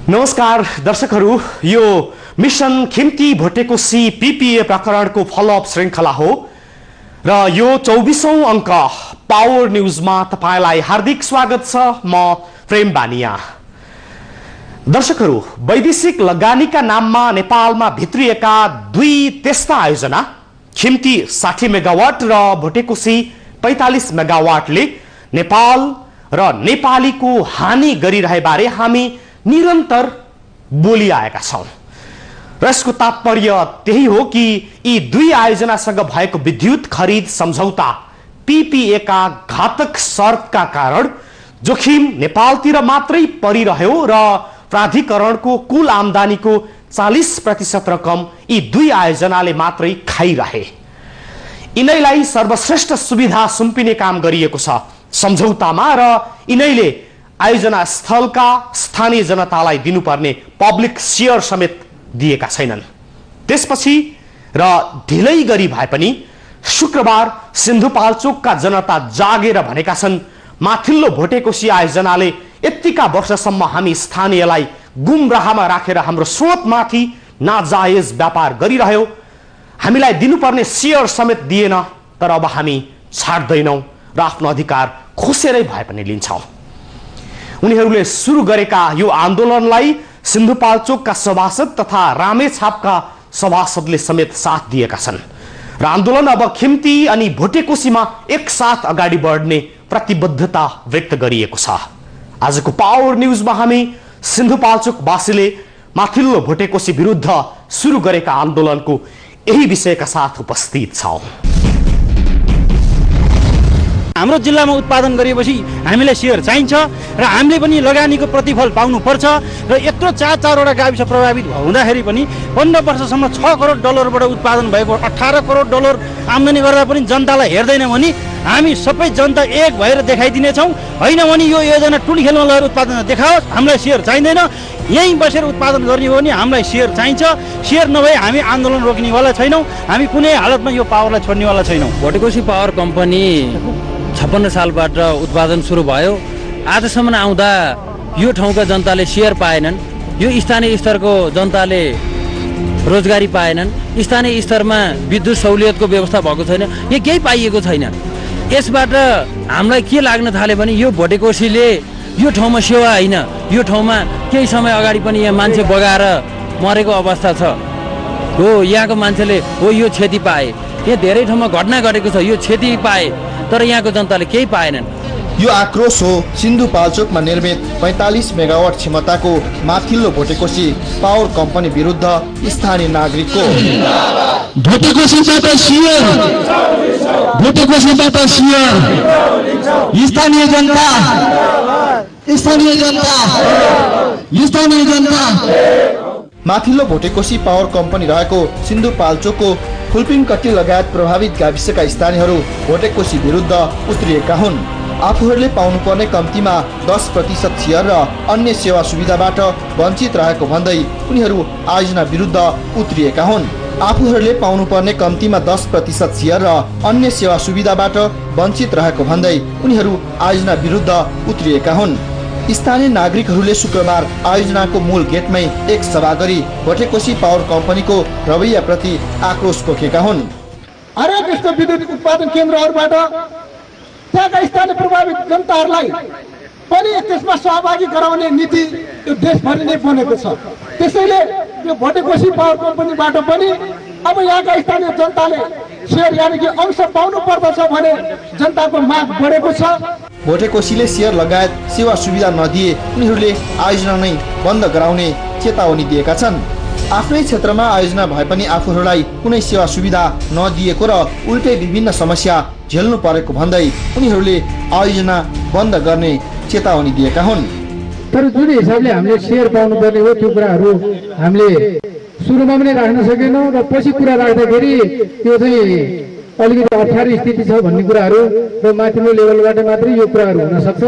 नमस्कार दर्शकहरू, यो mission Khimti Bhote Koshi PPA प्रकरणको follow-up श्रृङ्खला हो र यो 24औं अङ्क पावर न्यूजमा तपाईलाई हार्दिक स्वागत छ। म प्रेम बानिया। दर्शकहरू, वैदेशिक लगानीका नाममा नेपालमा भित्रिएका दुई त्यस्ता आयोजना खिम्ती 60 मेगावाट र भोटेकोसी 45 मेगावाटले नेपाल र नेपालीको हानि गरिरहे बारे हामी निरन्तर बोलिआएका छौं र यसको तात्पर्य त्यही हो कि यी दुई आयोजनासँग भएको विद्युत खरिद सम्झौता पीपीए का घातक शर्तका कारण जोखिम नेपालतिर मात्रै परिरह्यो र प्राधिकरणको कुल आम्दानीको 40% रकम यी दुई आयोजनाले मात्रै खाइरहे। यिनैलाई सर्वश्रेष्ठ सुविधा सुम्पिने काम गरिएको छ सम्झौतामा र यिनैले आयोजना स्थलका स्थानीय जनतालाई दिनुपर्ने पब्लिक शेयर समेत दिएका छैनन्। त्यसपछि र ढिलै गरी भए पनि शुक्रबार सिन्धुपाल्चोकका जनता जागेर भनेका छन्, माथिल्लो भोटेकोसी आयोजनाले यतिका वर्षसम्म हामी स्थानीयलाई गुमराहमा राखेर हाम्रो स्रोतमाथि नाजायज व्यापार गरिरह्यो, हामीलाई दिनुपर्ने शेयर समेत दिएन, तर अब हामी छाड्दैनौं र आफ्नो अधिकार खोसेरै भए पनि लिन्छौं। उनीहरूले सुरु गरेका यो आन्दोलनलाई सिन्धुपाल्चोकका सभासद तथा रामेछापका सभासदले समेत साथ दिएका छन् र आन्दोलन अब खिम्ती अनि भोटेकोसीमा एकसाथ अगाडि बढ्ने प्रतिबद्धता व्यक्त गरिएको छ। आजको पावर न्यूजमा हामी सिन्धुपाल्चोकवासीले माथिल्लो भोटेकोसी विरुद्ध सुरु गरेका आन्दोलनको यही विषयका साथ उपस्थित छौं। हाम्रो जिल्लामा उत्पादन गरिएपछि हामीलाई शेयर चाहिन्छ र हामीले पनि लगानीको प्रतिफल पाउनुपर्छ र यत्रो चारवटा गाविस प्रभावित हुँदाखेरि पनि 15 वर्षसम्म 6 करोड डलरबाट उत्पादन भएको 18 करोड डलर आम्दानी गर्दा पनि जनतालाई हेर्दैन भने हामी सबै जनता एक भएर देखाइदिनेछौँ। होइन भने यो योजना टुली खेलमा लगेर उत्पादन देखाओस्, हामीलाई शेयर चाहिँदैन। यहीँ बसेर उत्पादन गर्ने हो भने हामीलाई शेयर चाहिन्छ। शेयर नभए हामी आन्दोलन रोक्नेवाला छैनौँ, हामी कुनै हालतमा यो पावरलाई छोड्नेवाला छैनौँ। भोटेकोसी पावर कम्पनी 56 सालबाट उत्पादन सुरु भयो। आजसम्म आउँदा यो ठाउँका जनताले शेयर पाएनन्, यो स्थानीय स्तरको जनताले रोजगारी पाएनन्, स्थानीय स्तरमा विद्युत सहुलियतको व्यवस्था भएको छैन, यो केही पाइएको छैन। यसबाट हामीलाई के लाग्न थाल्यो भने यो भोटेकोसीले यो ठाउँमा सेवा होइन, यो ठाउँमा केही समय अगाडि पनि यहाँ मान्छे बगाएर मरेको अवस्था छ हो, यहाँको मान्छेले हो यो क्षति पाए, यहाँ धेरै ठाउँमा घटना घटेको छ, यो क्षति पाए, तर यहाँको जनताले केही पाएनन्। यो आक्रोश हो सिन्धुपाल्चोकमा निर्मित 45 मेगावाट क्षमताको माथिल्लो भोटेकोसी पावर कम्पनी विरुद्ध स्थानीय नागरिकको। भोटेकोसीबाट शेयर, भोटेकोसीबाट शेयर, स्थानीय जनता, स्थानीय जनता, स्थानीय जनता। माथिल्लो भोटेकोसी पावर कम्पनी रहेको सिन्धुपाल्चोकको फुलपिङकट्टी लगायत प्रभावित गाविसका स्थानीयहरू भोटेकोसी विरुद्ध उत्रिएका हुन्। आफूहरूले पाउनुपर्ने कम्तीमा 10% शेयर र अन्य सेवा सुविधाबाट वञ्चित रहेको भन्दै उनीहरू आयोजना विरुद्ध उत्रिएका हुन्। आफूहरूले पाउनुपर्ने कम्तीमा 10% शेयर र अन्य सेवा सुविधाबाट वञ्चित रहेको भन्दै उनीहरू आयोजना विरुद्ध उत्रिएका हुन्। स्थानीय नागरिकहरूले शुक्रबार आयोजनाको मूल गेटमै एक सभा गरी भोटेकोसी पावर कम्पनीको रवैयाप्रति आक्रोश पोखेका हुन्। हरेक यस्तो विद्युत उत्पादन केन्द्रहरूबाट त्यहाँका स्थानीय प्रभावित जनताहरूलाई पनि त्यसमा सहभागी गराउने नीति यो देशभरि नै बनेको छ। त्यसैले यो भोटेकोसी पावर कम्पनीबाट पनि अब यहाँका स्थानीय जनताले शेयर यानि कि अंश पाउनु पर्दछ भने जनताको माग बढेको छ। भोटेकोसीले शेयर लगायत सेवा सुविधा नदिए उनीहरूले आयोजना नै बन्द गराउने चेतावनी दिएका छन्। आफ्नै क्षेत्रमा आयोजना भए पनि आफूहरूलाई कुनै सेवा सुविधा नदिएको र उल्टै विभिन्न समस्या झेल्नु परेको भन्दै उनीहरूले आयोजना बन्द गर्ने चेतावनी दिएका हुन्। तर जुन हिसाबले हामीले शेयर पाउनु पर्ने हो त्यो कुराहरू हामीले सुरुमा पनि राख्न सकेनौँ र पछि कुरा राख्दाखेरि त्यो चाहिँ अलिकति अप्ठ्यारो स्थिति छ भन्ने कुराहरू र माथिल्लो लेभलबाट मात्रै यो कुराहरू हुन सक्छ।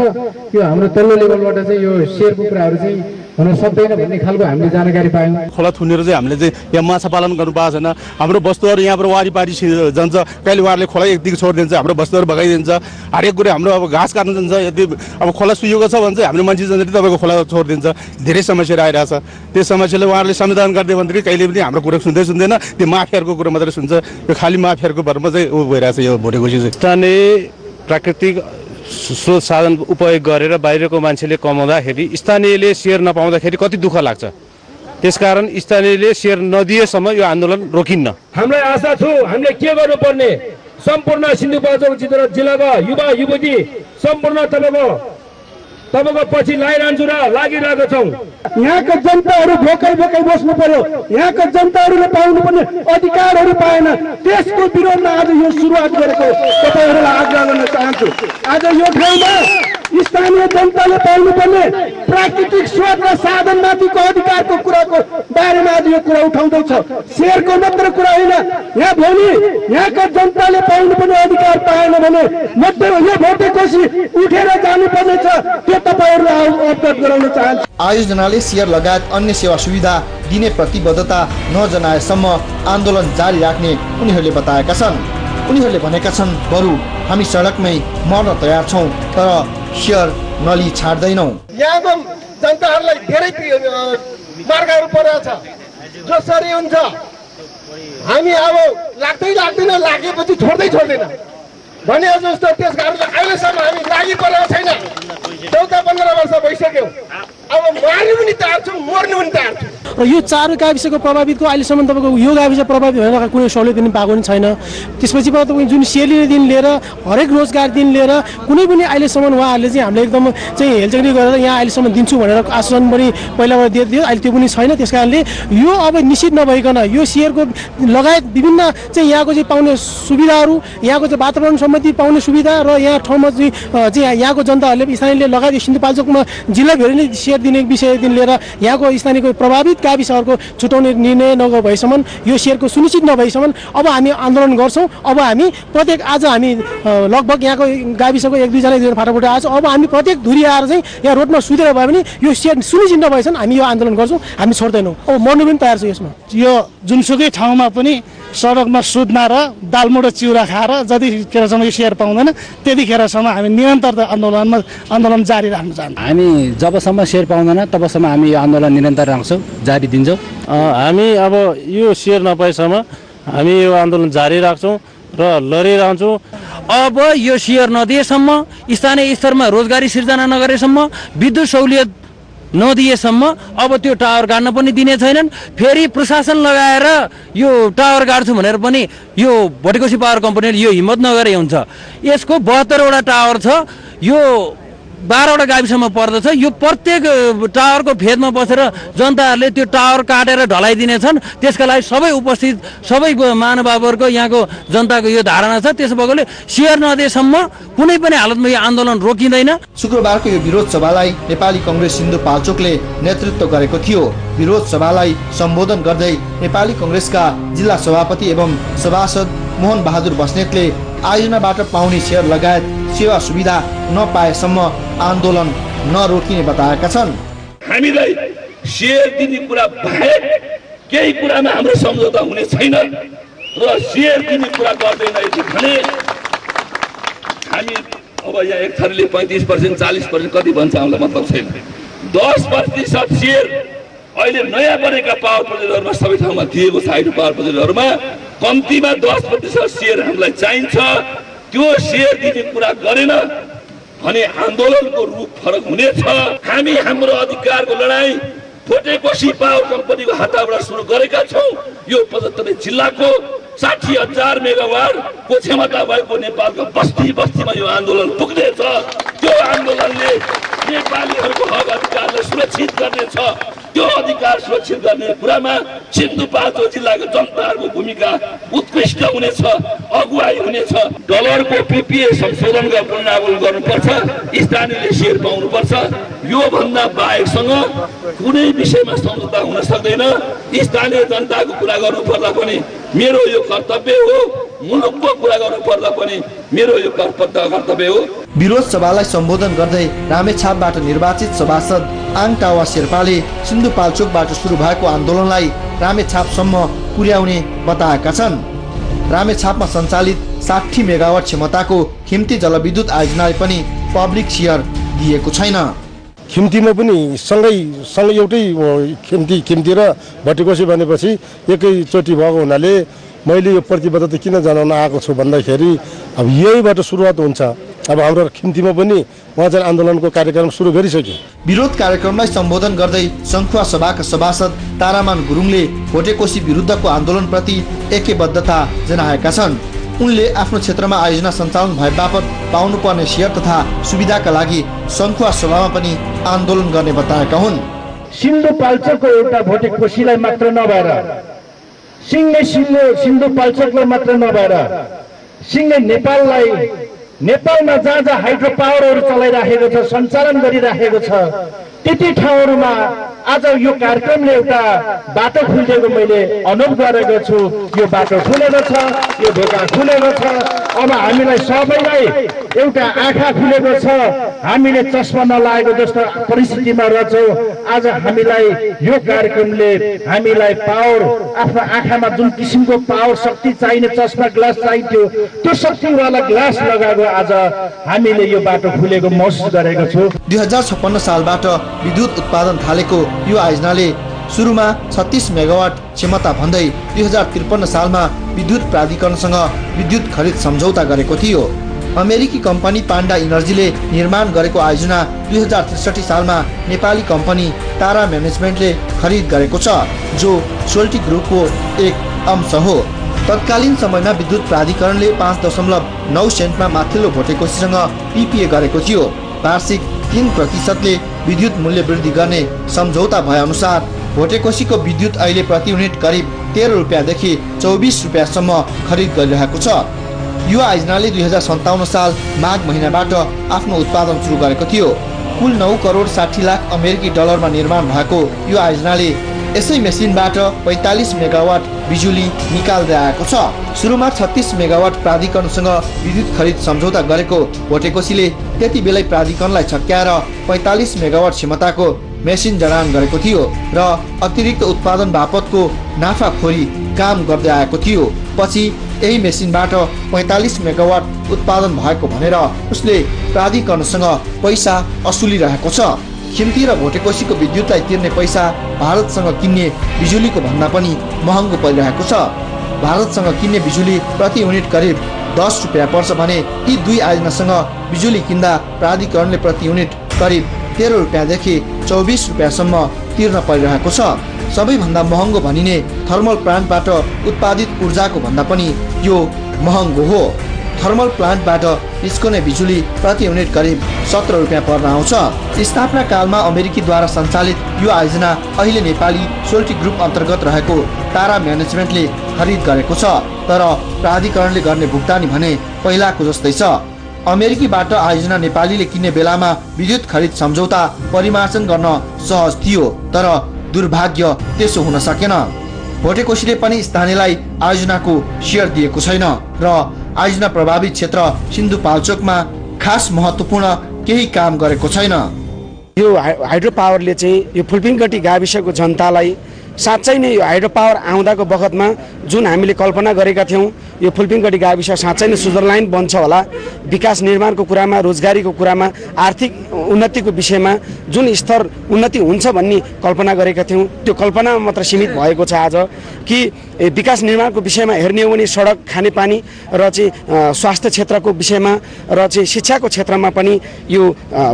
यो हाम्रो तल्लो लेभलबाट चाहिँ यो शेयरको कुराहरू चाहिँ हुन सक्दैन भन्ने खालको हामीले जानकारी पायौँ। खोला थुनेर चाहिँ हामीले चाहिँ यहाँ माछा पालन गर्नु पाएको छैन। हाम्रो वस्तुहरू यहाँबाट वारिपारि जान्छ, कहिले उहाँहरूले खोला एकदिक छोडिदिन्छ, हाम्रो वस्तुहरू भगाइदिन्छ, हरेक कुरा हाम्रो अब घाँस काट्नु जान्छ। यदि अब खोला सुकेको छ भने चाहिँ हाम्रो मान्छे जान्छ तपाईँको खोला छोडिदिन्छ। धेरै समस्याहरू आइरहेछ। त्यो समस्याले उहाँहरूले समाधान गरिदियो भने कहिले पनि हाम्रो कुरा सुन्दैन, त्यो माफियाहरूको कुरा मात्रै सुन्छ। यो खालि माफियाहरूको भरमा चाहिँ ऊ भइरहेछ यो भोटेकोसी चाहिँ। स्थानीय प्राकृतिक स्रोत साधन उपयोग गरेर बाहिरको मान्छेले कमाउँदाखेरि स्थानीयले सेयर नपाउँदाखेरि कति दुःख लाग्छ। त्यसकारण स्थानीयले सेयर नदिएसम्म यो आन्दोलन रोकिन्न। हामीलाई आशा छु हामीले के गर्नुपर्ने, सम्पूर्ण सिन्धुपाल्चोक जिल्लाका युवा युवती सम्पूर्ण तपाईँको पछि लागिरहन्छु र लागिरहेको छौँ। यहाँका जनताहरू भोकै बस्नु पर्यो। यहाँका जनताहरूले पाउनुपर्ने अधिकारहरू पाएन। त्यसको विरोधमा आज यो सुरुवात गरेको तपाईँहरूलाई आग्रह गर्न चाहन्छु। आज यो ठाउँमा स्थानीय जनताले पाउनुपर्ने प्राकृतिक स्रोत र साधनमाथिको अधिकारको कुराको बारेमा आज यो कुरा उठाउँदैछ। शेयरको मात्र कुरा होइन, यहाँ भोलि यहाँका जनताले पाउनुपर्ने अधिकार पाएन भने यो भोटेकोसी उठेर जानुपर्नेछ। त्यो तपाईहरूलाई अवगत गराउन चाहन्छु। आयोजनाले शेयर लगायत अन्य सेवा सुविधा दिने प्रतिबद्धता नजनाएसम्म आन्दोलन जारी राख्ने उनीहरूले बताएका छन्। उनीहरूले भनेका छन् बरु हामी सडकमै मर्न तयार छौँ तर शेयर नली छाड्दैनौँ। यहाँको जनताहरूलाई धेरै मार्गहरू परेको छ जसरी हुन्छ हामी अब लाग्दैन लागेपछि छोड्दैन भने जस्तो। त्यस कारणले अहिलेसम्म हामी लागि परेको छैन। 14-15 वर्ष भइसक्यो। अब मार्नु पनि तयार छौँ, मर्नु पनि तयार छौँ। र यो चार गाविसको प्रभावितको अहिलेसम्म तपाईँको यो गाविस प्रभावित भएर कुनै सहुलियत पनि पाएको पनि छैन। त्यसपछि तपाईँ जुन सेलिने दिन लिएर हरेक रोजगार दिन लिएर कुनै पनि अहिलेसम्म उहाँहरूले चाहिँ हामीले एकदम चाहिँ हेलचेक्री गरेर यहाँ अहिलेसम्म दिन्छु भनेर आश्वासन पनि पहिलाबाट दियो, अहिले त्यो पनि छैन। त्यस कारणले यो अब निश्चित नभइकन यो सेयरको लगायत विभिन्न चाहिँ यहाँको चाहिँ पाउने सुविधाहरू, यहाँको चाहिँ वातावरण सम्बन्धी पाउने सुविधा र यहाँ ठाउँमा चाहिँ यहाँको जनताहरूले स्थानीयले लगायत सिन्धुपाल्चोकमा जिल्लाभरि नै सेयर दिने विषयदेखि लिएर यहाँको स्थानीयको प्रभावित गाविसहरूको छुटाउने निर्णय नभएसम्म यो सेयरको सुनिश्चित नभएसम्म अब हामी आन्दोलन गर्छौँ। अब हामी प्रत्येक आज हामी लगभग यहाँको गाविसको 1-2 फाटाफुटा आएको छ। अब हामी प्रत्येक धुरी आएर चाहिँ यहाँ रोडमा सुतेर भए पनि यो सेयर सुनिश्चित नभएसम्म हामी यो आन्दोलन गर्छौँ, हामी छोड्दैनौँ। अब मर्नु पनि तयार छ यसमा। यो जुनसुकै ठाउँमा पनि सडकमा सुत्न र दालमुडो चिउरा खाएर जतिखेरसम्म यो सेयर पाउँदैन त्यतिखेरसम्म हामी निरन्तर आन्दोलन जारी राख्न चाहन्छौँ। हामी जबसम्म सेयर पाउँदैन तबसम्म हामी यो आन्दोलन निरन्तर राख्छौँ, जारी दिन्छौँ। हामी अब यो सेयर नपाएसम्म हामी यो आन्दोलन जारी राख्छौँ र लडिरहन्छौँ। अब यो सेयर नदिएसम्म, स्थानीय स्तरमा रोजगारी सिर्जना नगरेसम्म, विद्युत सहुलियत नदिएसम्म अब त्यो टावर गाड्न पनि दिने छैनन्। फेरि प्रशासन लगाएर यो टावर गाड्छु भनेर पनि यो भोटेकोसी पावर कम्पनीले यो हिम्मत नगरे हुन्छ। यसको 72वटा टावर छ, यो 12वटा गाविसमा पर्दछ। यो प्रत्येक टावरको फेदमा बसेर जनताहरूले त्यो टावर काटेर ढलाइदिनेछन्। त्यसका लागि सबै उपस्थित सबै महानुभावहरूको यहाँको जनताको यो धारणा छ। त्यसो भएकोले सेयर नदिएसम्म कुनै पनि हालतमा यो आन्दोलन रोकिँदैन। शुक्रबारको यो विरोध सभालाई नेपाली कङ्ग्रेस सिन्धुपाल्चोकले नेतृत्व गरेको थियो। विरोध सभालाई सम्बोधन गर्दै नेपाली कङ्ग्रेसका जिल्ला सभापति एवं सभासद मोहन बहादुर बस्नेतले आयोजनाबाट पाउने सेयर लगायत सेवा सुविधा नपाएसम्म आन्दोलन नरोकिने बताएका छन्। हामीलाई सेयर दिने कुरा बाहेक केही कुरामा हाम्रो सम्झौता हुने छैन र सेयर दिने कुरा गर्दैन भने हामी अब यहाँ एक थरीले 35%, 40% कति भन्छ हामीलाई मतलब छैन। 10% सेयर अहिले नयाँ बनेका पावर प्रोजेक्टहरूमा सबै ठाउँमा दिएको छ। हाइड्रो पावर प्रोजेक्टहरूमा कम्तीमा 10% सेयर हामीलाई चाहिन्छ। त्यो सेयर दिने कुरा गरेन भने आन्दोलनको रूप फरक हुनेछ। हामी हाम्रो अधिकारको लडाईँ भोटेकोसी पावर कम्पनीको हातबाट सुरु गरेका छौँ। यो 75 जिल्लाको 60,000 मेगावाटको क्षमता भएको नेपालको बस्तीमा यो आन्दोलन पुग्नेछ। त्यो आन्दोलनले नेपालीहरूको हक अधिकारलाई सुरक्षित गर्नेछ। त्यो अधिकार सुरक्षित गर्ने कुरामा सिन्धुपाल्चोक जिल्लाको जनताहरूको भूमिका उत्कृष्ट हुनेछ, अगुवाई हुनेछ। डलरको पिपिए संशोधनका पुनरावलोकन गर्नुपर्छ, स्थानीयले सेयर पाउनुपर्छ। यो भन्दा बाहेकसँग कुनै विषयमा सम्झौता हुन सक्दैन। स्थानीय जनताको कुरा गर्नुपर्दा पनि मेरो यो कर्तव्य हो। मुलुकको कुरा गर्नु पर्दा पनि मेरो यो कर्तव्य हो। विरोध सभालाई सम्बोधन गर्दै रामेछापबाट निर्वाचित सभासद आङ टावा शेर्पाले सिन्धुपाल्चोकबाट सुरु भएको आन्दोलनलाई रामेछापसम्म पुर्याउने बताएका छन्। रामेछापमा सञ्चालित 60 मेगावाट क्षमताको खिम्ती जलविद्युत आयोजनाले पनि पब्लिक सेयर दिएको छैन। खिम्तीमा पनि सँगै एउटै खिम्ती र भटेकोसी भनेपछि एकैचोटि भएको हुनाले मैले यो प्रतिबद्धता किन जनाउन आएको छु भन्दाखेरि अब यहीबाट सुरुवात हुन्छ। अब हाम्रो खिम्तीमा पनि उहाँ चाहिँ आन्दोलनको कार्यक्रम सुरु गरिसक्यो। विरोध कार्यक्रमलाई सम्बोधन गर्दै सङ्खुवा सभाका सभासद तारामान गुरुङले भोटेकोसी विरुद्धको आन्दोलनप्रति एकबद्धता जनाएका छन्। उनले आफ्नो क्षेत्रमा आयोजना सञ्चालन भए बापत पाउनुपर्ने शेयर तथा सुविधाका लागि सङ्खुवा सभामा पनि आन्दोलन गर्ने बताएका हुन्। सिन्धुपाल्चोकको एउटा भोटेकोसीलाई मात्र नभएर सिन्धुपाल्चोकलाई मात्र नभएर सिङ्गै नेपालमा जहाँ हाइड्रो पावरहरू चलाइराखेको छ, सञ्चालन गरिराखेको छ, त्यति ठाउँहरूमा आज यो कार्यक्रमले एउटा बाटो खुलेको मैले अनुभव गरेको छु। यो बाटो खुलेको छ, यो ढोका खुलेको छ। अब हामीलाई सबैलाई एउटा आँखा खुलेको छ। हामीले चस्मा नलागेको जस्तो परिस्थितिमा रहेछौँ। आज हामीलाई यो कार्यक्रमले हामीलाई पावर, आफ्नो आँखामा जुन किसिमको पावर शक्ति चाहिने चस्मा ग्लास चाहिन्थ्यो, त्यो शक्तिवाला ग्लास लगाएको आज हामीले यो बाटो खुलेको महसुस गरेको छु। 2056 सालबाट विद्युत उत्पादन थालेको यो आयोजनाले सुरुमा 36 मेगावाट क्षमता भन्दै 2053 सालमा विद्युत प्राधिकरणसँग विद्युत खरिद सम्झौता गरेको थियो। अमेरिकी कम्पनी पाण्डा इनर्जीले निर्माण गरेको आयोजना 2063 सालमा नेपाली कम्पनी तारा म्यानेजमेन्टले खरिद गरेको छ, जो सोल्टी ग्रुपको एक अंश हो। तत्कालीन समयमा विद्युत प्राधिकरणले 5.9 सेन्टमा माथिल्लो भोटेकोसीसँग पिपिए गरेको थियो। वार्षिक 3%ले विद्युत मूल्य वृद्धि गर्ने सम्झौता भए अनुसार भोटेकोसीको विद्युत अहिले प्रति युनिट करिब 13 रुपियाँदेखि 24 रुपियाँसम्म खरिद गरिरहेको छ। यो आयोजनाले 2057 साल माघ महिनाबाट आफ्नो उत्पादन सुरु गरेको थियो। कुल 9 करोड 60 लाख अमेरिकी डलरमा निर्माण भएको यो आयोजनाले यसै मेसिनबाट 45 मेगावाट बिजुली निकाल्दै आएको छ। सुरुमा 36 मेगावाट प्राधिकरणसँग विद्युत खरिद सम्झौता गरेको भोटेकोसीले त्यति बेलै प्राधिकरणलाई छक्क्याएर 45 मेगावाट क्षमताको मेसिन जडान गरेको थियो र अतिरिक्त उत्पादन बापतको नाफाखोरी काम गर्दै आएको थियो। पछि यही मेसिनबाट 45 मेगावाट उत्पादन भएको भनेर उसले प्राधिकरणसँग पैसा असुलिरहेको छ। खिम्ती र भोटेकोसीको विद्युतलाई तिर्ने पैसा भारतसँग किन्ने बिजुलीको भन्दा पनि महँगो परिरहेको छ। भारतसँग किन्ने बिजुली प्रति युनिट करिब 10 रुपियाँ पर्छ भने यी दुई आयोजनासँग बिजुली किन्दा प्राधिकरणले प्रति युनिट करिब 13 रुपियाँदेखि 24 रुपियाँसम्म तिर्न परिरहेको छ। सबैभन्दा महँगो भनिने थर्मल प्लान्टबाट उत्पादित ऊर्जाको भन्दा पनि यो महँगो हो। थर्मल प्लान्टबाट निस्कने बिजुली प्रति युनिट करिब 17 रुपियाँ पर्न आउँछ। स्थापना कालमा अमेरिकीद्वारा सञ्चालित यो आयोजना अहिले नेपाली सोल्टी ग्रुप अन्तर्गत रहेको तारा म्यानेजमेन्टले खरिद गरेको छ। तर प्राधिकरणले गर्ने भुक्तानी भने पहिलाको जस्तै छ। अमेरिकीबाट आयोजना नेपालीले किन्ने बेलामा विद्युत खरिद सम्झौता परिमार्जन गर्न सहज थियो, तर दुर्भाग्य त्यसो हुन सकेन। भोटेकोसीले पनि स्थानीयलाई आयोजनाको सेयर दिएको छैन र आयोजना प्रभावित क्षेत्र सिन्धुपाल्चोकमा खास महत्त्वपूर्ण केही काम गरेको छैन। यो हाइड्रो पावरले चाहिँ यो फुलपिङगटी गाविसको जनतालाई साँच्चै नै यो हाइड्रो पावर आउँदाको बखतमा जुन हामीले कल्पना गरेका थियौँ यो फुलपिङगटी गाविस साँच्चै नै स्विजरल्यान्ड बन्छ होला, विकास निर्माणको कुरामा, रोजगारीको कुरामा, आर्थिक उन्नतिको विषयमा जुन स्तर उन्नति हुन्छ भन्ने कल्पना गरेका थियौँ त्यो कल्पनामा मात्र सीमित भएको छ। आज कि विकास निर्माणको विषयमा हेर्ने हो भने सडक, खानेपानी र चाहिँ स्वास्थ्य क्षेत्रको विषयमा र चाहिँ शिक्षाको क्षेत्रमा पनि यो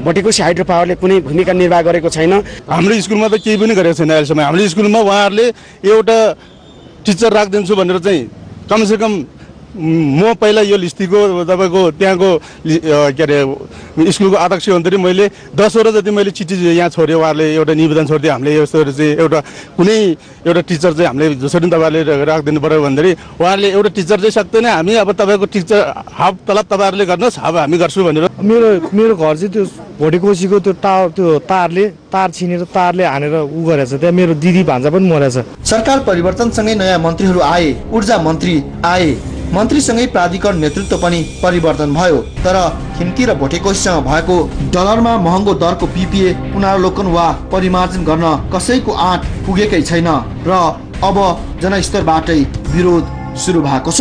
भोटेकोसी हाइड्रो पावरले कुनै भूमिका निर्वाह गरेको छैन। हाम्रो स्कुलमा त केही पनि गरेको छैन अहिलेसम्म। हाम्रो स्कुलमा उहाँहरूले एउटा टिचर राखिदिन्छु भनेर चाहिँ कमसेकम म पहिला यो लिस्टीको तपाईँको त्यहाँको के अरे स्कुलको अध्यक्ष हुँदाखेरि मैले 10वटा जति मैले चिठी यहाँ छोडेँ। उहाँहरूले एउटा निवेदन छोडिदियो, हामीले यस्तोहरू चाहिँ एउटा कुनै एउटा टिचर चाहिँ हामीले जसरी तपाईँहरूले राखिदिनु पऱ्यो भन्दाखेरि उहाँहरूले एउटा टिचर चाहिँ सक्दैन, हामी अब तपाईँको टिचर हाफ तलब तपाईँहरूले गर्नुहोस्, अब हामी गर्छौँ भनेर। मेरो घर चाहिँ त्यो भोटेकोसीको त्यो तार छिनेर तारले हानेर उ गरेछ। त्यहाँ मेरो दिदी भान्जा पनि मरेछ। सरकार परिवर्तनसँगै नयाँ मन्त्रीहरू आए, ऊर्जा मन्त्री आए, मन्त्रीसँगै प्राधिकरण नेतृत्व पनि परिवर्तन भयो। तर खिम्ती र भोटेकोसीसँग भएको डलरमा महँगो दरको पिपिए पुनरावलोकन वा परिमार्जन गर्न कसैको आँट पुगेकै छैन र अब जनस्तरबाटै विरोध सुरु भएको छ।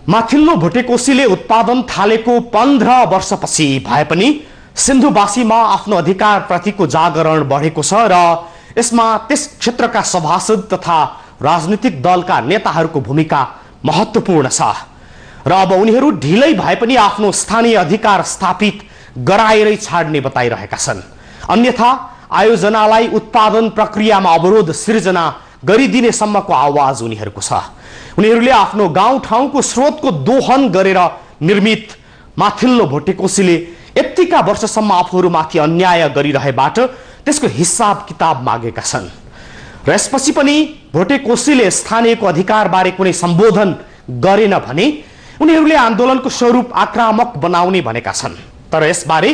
माथिल्लो भोटेकोसीले उत्पादन थालेको 15 वर्षपछि भए पनि सिन्धुवासीमा आफ्नो अधिकार प्रतिको जागरण बढेको छ र यसमा त्यस क्षेत्रका सभासद तथा राजनीतिक दलका नेताहरूको भूमिका महत्त्वपूर्ण छ र अब उनीहरू ढिलै भए पनि आफ्नो स्थानीय अधिकार स्थापित गराएरै छाड्ने बताइरहेका छन्। अन्यथा आयोजनालाई उत्पादन प्रक्रियामा अवरोध सिर्जना गरिदिने सम्मको आवाज उनीहरूको छ। उनीहरूले आफ्नो गाउँठाउँको स्रोतको दोहन गरेर निर्मित माथिल्लो भोटेकोसीले यतिका वर्षसम्म आफूहरूमाथि अन्याय गरिरहेबाट त्यसको हिसाब किताब मागेका छन् र यसपछि पनि भोटेकोसीले स्थानीयको अधिकारबारे कुनै सम्बोधन गरेन भने उनीहरूले आन्दोलनको स्वरूप आक्रामक बनाउने भनेका छन्। तर यसबारे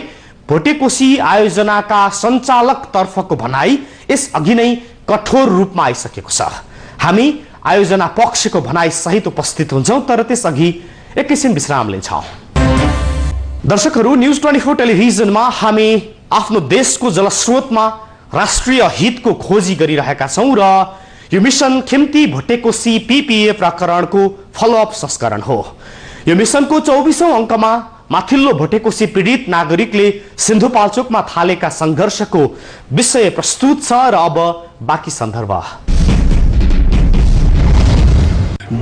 भोटेकोसी आयोजनाका सञ्चालक तर्फको भनाई यस अघि नै कठोर रूपमा आइसकेको छ। हामी आयोजना पक्षको भनाई सहित उपस्थित हुन्छौं, तर त्यसअघि एकैछिन विश्राम लिन्छौं। दर्शकहरू, न्यूज 24 टेलिभिजनमा हामी आफ्नो देशको जलस्रोतमा राष्ट्रिय हितको खोजी गरिरहेका छौं र यो मिशन खिम्ती भोटेकोसी पिपिए प्रकरणको फलोअप संस्करण हो। यो मिशनको 24औं अङ्कमा माथिल्लो भोटेकोसी पीडित नागरिकले सिन्धुपाल्चोकमा थालेका संघर्षको विषय प्रस्तुत छ र अब बाँकी सन्दर्भ।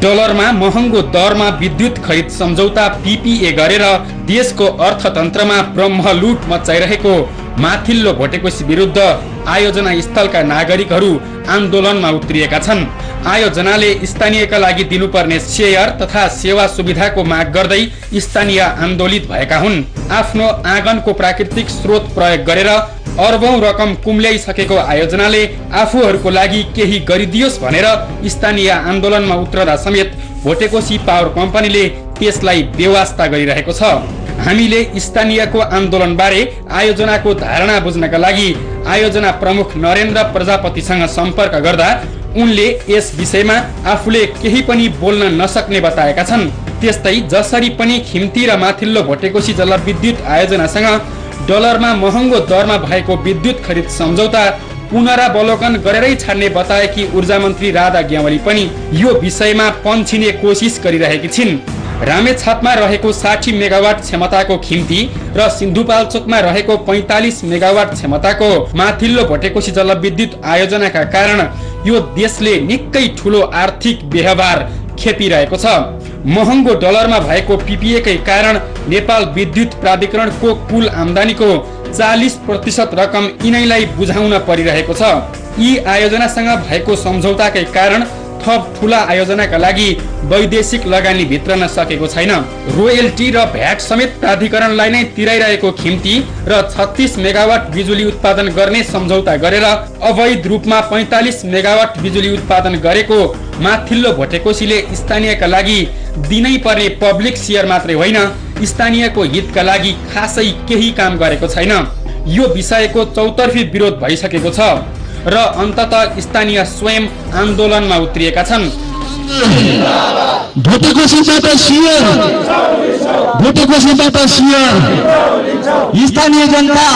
डलरमा महँगो दरमा विद्युत खरिद सम्झौता पिपिए गरेर देशको अर्थतन्त्रमा ब्रह्मलुट मचाइरहेको माथिल्लो भोटेकोसी विरुद्ध आयोजना स्थलका नागरिकहरू आन्दोलनमा उत्रिएका छन्। आयोजनाले स्थानीयका लागि दिनुपर्ने शेयर तथा सेवा सुविधाको माग गर्दै स्थानीय आन्दोलित भएका हुन्। आफ्नो आँगनको प्राकृतिक स्रोत प्रयोग गरेर अर्बौं रकम कुम्ल्याइसकेको आयोजनाले आफूहरूको लागि केही गरिदियोस् भनेर स्थानीय आन्दोलनमा उत्रदा समेत भोटेकोसी पावर कम्पनीले त्यसलाई बेवास्ता गरिरहेको छ। हामीले स्थानीयको आन्दोलनबारे आयोजनाको धारणा बुझ्नका लागि आयोजना प्रमुख नरेन्द्र प्रजापतिसँग सम्पर्क गर्दा उनले यस विषयमा आफूले केही पनि बोल्न नसक्ने बताएका छन्। त्यस्तै जसरी पनि खिम्ती र माथिल्लो भोटेकोसी जलविद्युत आयोजनासँग डलरमा महँगो दरमा भएको विद्युत खरिद सम्झौता पुनरावलोकन गरेरै छाड्ने बताएकी ऊर्जा मन्त्री राधा ग्यावाली पनि यो विषयमा पन्छिने कोसिस गरिरहेकी छिन्। रामेछापमा रहेको 60 मेगावाट क्षमताको खिम्ती र सिन्धुपाल्चोकमा रहेको 45 मेगावाट क्षमताको माथिल्लो भोटेकोसी जलविद्युत आयोजनाका कारण यो देशले निकै ठूलो आर्थिक व्यवहार खेपिरहेको छ। महँगो डलरमा भएको पिपिएकै कारण नेपाल विद्युत प्राधिकरणको कुल आम्दानीको 40% रकम यिनैलाई बुझाउन परिरहेको छ। यी आयोजनासँग भएको सम्झौताकै कारण थप ठूला आयोजनाका लागि वैदेशिक लगानी भित्रन सकेको छैन। रोयल्टी र भ्याट समेत प्राधिकरणलाई नै तिराइरहेको खिम्ती र 36 मेगावाट बिजुली उत्पादन गर्ने सम्झौता गरेर अवैध रूपमा 45 मेगावाट बिजुली उत्पादन गरेको माथिल्लो भोटेकोसीले स्थानीयका लागि दिनै पर्ने पब्लिक शेयर मात्रै होइन, स्थानीयको हितका लागि खासै केही काम गरेको छैन। यो विषयको चौतर्फी विरोध भइसकेको छ र अन्ततः स्थानीय स्वयं आन्दोलनमा उत्रिएका छन्। भोटेकोसीबाट शेयर, भोटेकोसीबाट शेयर, स्थानीय जनता,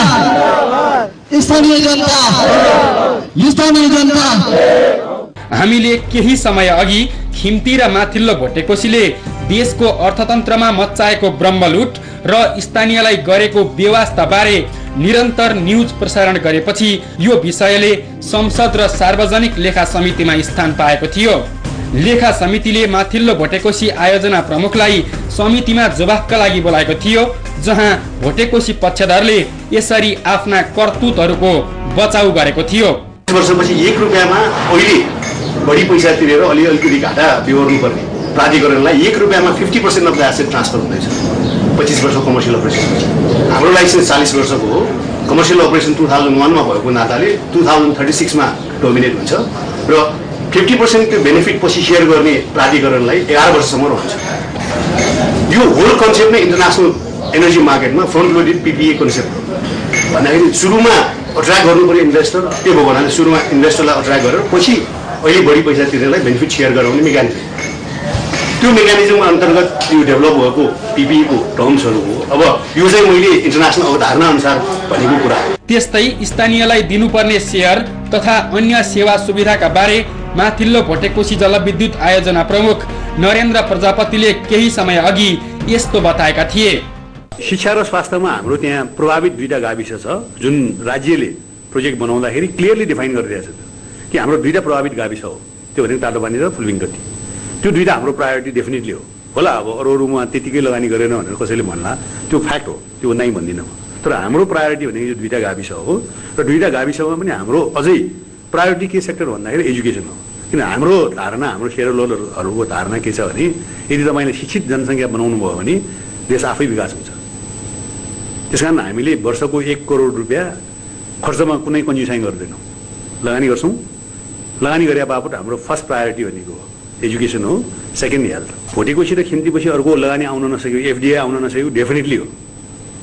स्थानीय जनता, स्थानीय जनता। हामीले केही समय अघि खिम्ती र माथिल्लो भोटेकोसीले देशको अर्थतन्त्रमा मच्चाएको ब्रह्मलुट र स्थानीयलाई गरेको बेवास्ता बारे निरन्तर न्यूज प्रसारण गरेपछि यो विषयले संसद र सार्वजनिक लेखा समितिमा स्थान पाएको थियो। लेखा समितिले माथिल्लो भोटेकोसी आयोजना प्रमुखलाई समितिमा जवाफका लागि बोलाएको थियो, जहाँ भोटेकोसी पक्षधरले यसरी आफ्ना करतुतहरूको बचाउ गरेको थियो। वर्षपछि 1 रुपैयाँमा अहिले बढी पैसा तिरेर अलिअलि घाटा बिहोर्नु पर्ने प्राधिकरणलाई 1 रुपैयाँमा 50% अफ द एसेट ट्रान्सफर हुँदैछ। 25 वर्ष कमर्सियल अपरेसन, हाम्रो लाइसेन्स 40 वर्षको हो। कमर्सियल अपरेसन 2001 मा भएको नाताले 2036 मा डोमिनेट हुन्छ र 50% को बेनिफिट पछि शेयर गर्ने प्राधिकरणलाई 11 वर्षसम्म रहन्छ। यो होल कन्सेप्ट नै इन्टरनेसनल एनर्जी मार्केटमा फ्रन्ट लोडेड पिपिए कन्सेप्ट हो। भन्दाखेरि सुरुमा अट्र्याक्ट गर्नु पर्यो इन्भेस्टर, त्यो हो भन्नाले सुरुमा इन्भेस्टरलाई अट्र्याक्ट गरेर पछि अहिले बढी पैसा तिर्नेलाई बेनिफिट शेयर गराउने मेकानिजम। त्यो मेकानिजम अन्तर्गत यो डेभलप भएको पिपिई को टर्म्सहरू हो। अब यो चाहिँ मैले इन्टरनेसनल अवधारणा अनुसार भनेको कुरा हो। त्यस्तै स्थानीयलाई दिनुपर्ने शेयर तथा अन्य सेवा सुविधाका बारे माथिल्लो भोटेकोशी जलविद्युत आयोजना प्रमुख नरेन्द्र प्रजापतिले केही समय अघि यस्तो बताएका थिए। शिक्षा र स्वास्थ्यमा हाम्रो त्यहाँ प्रभावित 2टा गाविस छ जुन राज्यले प्रोजेक्ट बनाउँदाखेरि क्लियरली डिफाइन गरिरहेछ कि हाम्रो 2टा प्रभावित गाविस हो, त्यो भनेको तातोपानी र फुलबिङगट्टी। त्यो 2टा हाम्रो प्रायोरिटी डेफिनेटली हो। होला अब अरूमा त्यतिकै लगानी गरेन भनेर कसैले भन्ला, त्यो फ्याक्ट हो, त्यो नै भन्दिनँ। तर हाम्रो प्रायोरिटी भनेको यो 2टा गाविस हो र 2टा गाविसमा पनि हाम्रो अझै प्रायोरिटी के सेक्टर भन्दाखेरि एजुकेसन हो। किन हाम्रो धारणा, हाम्रो शेयरहोल्डरहरूको धारणा के छ भने यदि तपाईँले शिक्षित जनसङ्ख्या बनाउनु भयो भने देश आफै विकास हुन्छ। त्यसकारण हामीले वर्षको 1 करोड रुपियाँ खर्चमा कुनै कन्जुसाइ गर्दैनौँ, लगानी गर्छौँ। लगानी गरे बापत हाम्रो फर्स्ट प्रायोरिटी भनेको एजुकेसन हो, सेकेन्ड हेल्थ। भोटेकोशी र खिम्तीपछि अर्को लगानी आउन नसक्यो, एफडिआई आउन नसक्यो डेफिनेटली हो।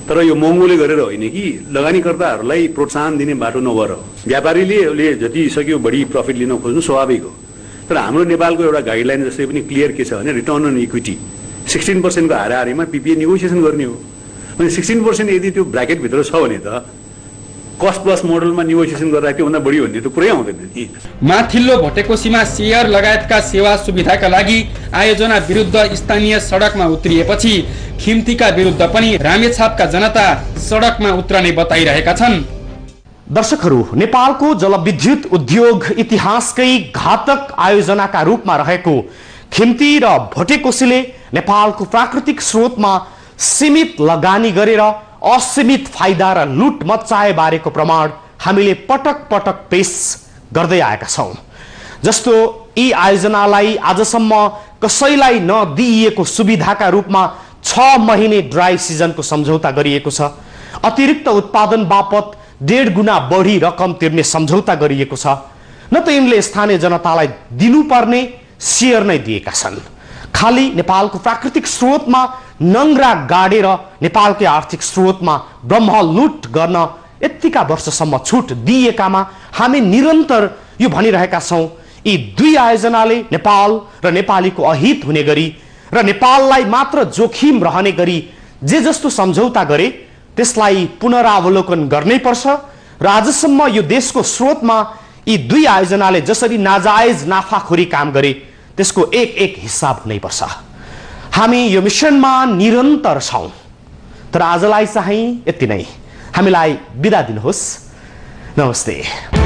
तर यो महँगोले गरेर होइन कि लगानीकर्ताहरूलाई प्रोत्साहन दिने बाटो नभएर व्यापारीले जति सक्यो बढी प्रफिट लिन खोज्नु स्वाभाविक हो। तर हाम्रो नेपालको एउटा गाइडलाइन जस्तै पनि क्लियर के छ भने रिटर्न अन इक्विटी 16% को हाराहारीमा पिपिए नेगोसिएसन गर्ने हो। अनि 16% यदि त्यो ब्राकेटभित्र छ भने त कस्ट प्लस मोडलमा नेगोसिएसन गर्दा त्योभन्दा बढी भन्ने त कुरै आउँदैन नि। माथिल्लो भोटेकोशीमा शेयर लगायतका सेवा सुविधाका लागि आयोजना विरुद्ध स्थानीय सडकमा उत्रिएपछि खिम्तीका विरुद्ध पनि रामेछापका जनता सडकमा उत्रने बताइरहेका छन्। दर्शकहरू, नेपालको जलविद्युत उद्योग इतिहासकै घातक आयोजनाका रूपमा रहेको खिम्ती र भोटेकोशीले नेपालको प्राकृतिक स्रोतमा सीमित लगानी गरेर असीमित फाइदा र लुट मच्चाए बारेको प्रमाण हामीले पटक पटक पेश गर्दै आएका छौं। जस्तो यी आयोजनालाई आजसम्म कसैलाई नदिइएको सुविधाका रूपमा 6 महिने ड्राई सिजनको सम्झौता गरिएको छ। अतिरिक्त उत्पादन बापत 1.5 गुणा बढी रकम तिर्ने सम्झौता गरिएको छ। न त यिनले स्थानीय जनतालाई दिनुपर्ने शेयर नै दिएका छन्, खाली नेपालको प्राकृतिक स्रोतमा नङ्ग्रा गाडेर नेपालकै आर्थिक स्रोतमा ब्रह्म लुट गर्न यतिका वर्षसम्म छुट दिएकामा हामी निरन्तर यो भनिरहेका छौं। यी 2 आयोजनाले नेपाल र नेपालीको अहित हुने गरी र नेपाललाई मात्र जोखिम रहने गरी जे जस्तो सम्झौता गरे त्यसलाई पुनरावलोकन गर्नै पर्छ र आजसम्म यो देशको स्रोतमा यी 2 आयोजनाले जसरी नाजायज नाफाखोरी काम गरे त्यसको एक हिसाब हुनैपर्छ। हामी यो मिशनमा निरन्तर छौं। तर आजलाई चाहिँ यति नै। हामीलाई बिदा दिनुहोस्। नमस्ते।